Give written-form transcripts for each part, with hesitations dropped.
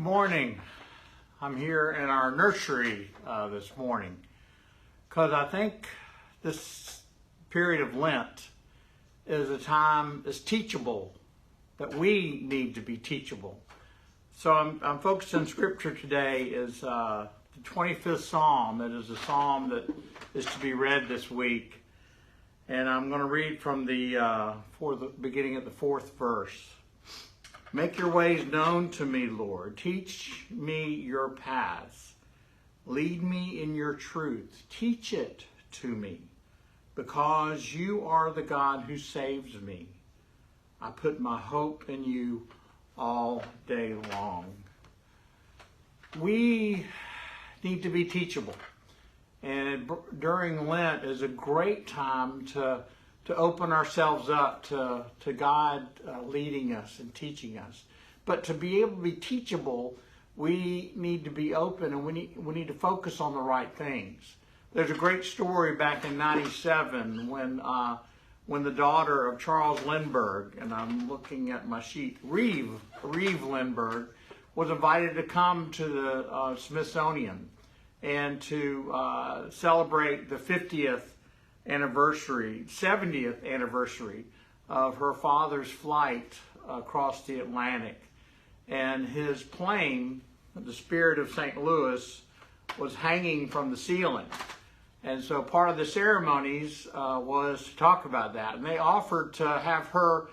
Good morning. I'm here in our nursery this morning because I think this period of Lent is a time that's teachable, that we need to be teachable. So I'm focused on scripture today is the 25th Psalm. It is a psalm that is to be read this week. And I'm going to read from the beginning of the 4th verse. Make your ways known to me, Lord. Teach me your paths. Lead me in your truth. Teach it to me, because you are the God who saves me. I put my hope in you all day long. We need to be teachable. And during Lent is a great time to open ourselves up to God leading us and teaching us. But to be able to be teachable, we need to be open, and we need to focus on the right things. There's a great story back in '97 when the daughter of Charles Lindbergh, and I'm looking at my sheet, Reeve Lindbergh, was invited to come to the Smithsonian and to celebrate the 70th anniversary of her father's flight across the Atlantic. And his plane, the Spirit of St. Louis, was hanging from the ceiling. And so part of the ceremonies was to talk about that. And they offered to have her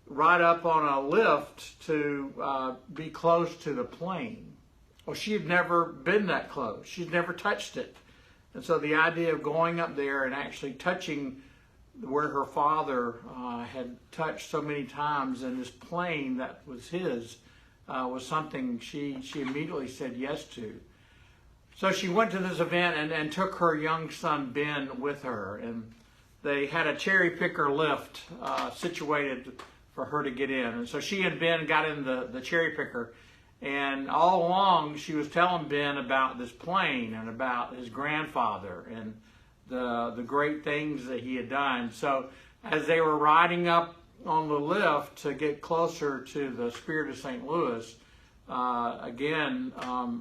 ride up on a lift to be close to the plane. Well, she had never been that close. She'd never touched it. And so the idea of going up there and actually touching where her father had touched so many times in this plane that was his was something she immediately said yes to. So she went to this event and took her young son Ben with her, and they had a cherry picker lift situated for her to get in. And so she and Ben got in the cherry picker. And all along, she was telling Ben about this plane and about his grandfather and the great things that he had done. So as they were riding up on the lift to get closer to the Spirit of St. Louis, again,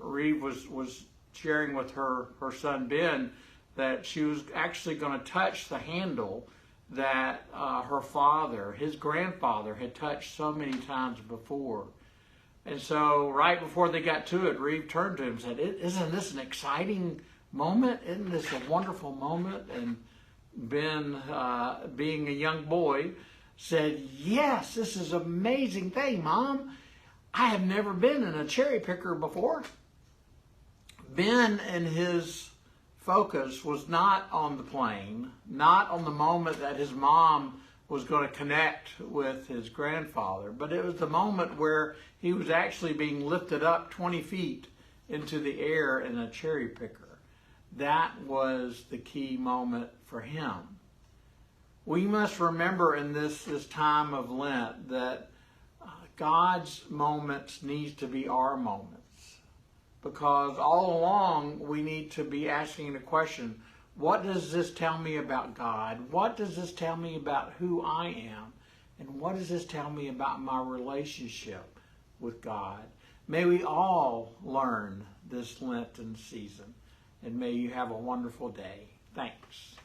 Reeve was sharing with her son Ben that she was actually going to touch the handle that her father, his grandfather, had touched so many times before. And so right before they got to it, Reeve turned to him and said, "Isn't this an exciting moment? Isn't this a wonderful moment?" And Ben, being a young boy, said, "Yes, this is an amazing thing, Mom. I have never been in a cherry picker before." Ben and his focus was not on the plane, not on the moment that his mom was going to connect with his grandfather, but it was the moment where he was actually being lifted up 20 feet into the air in a cherry picker. That was the key moment for him. We must remember in this time of Lent that God's moments needs to be our moments, because all along we need to be asking the question, what does this tell me about God? What does this tell me about who I am? And what does this tell me about my relationship with God? May we all learn this Lenten season, and may you have a wonderful day. Thanks.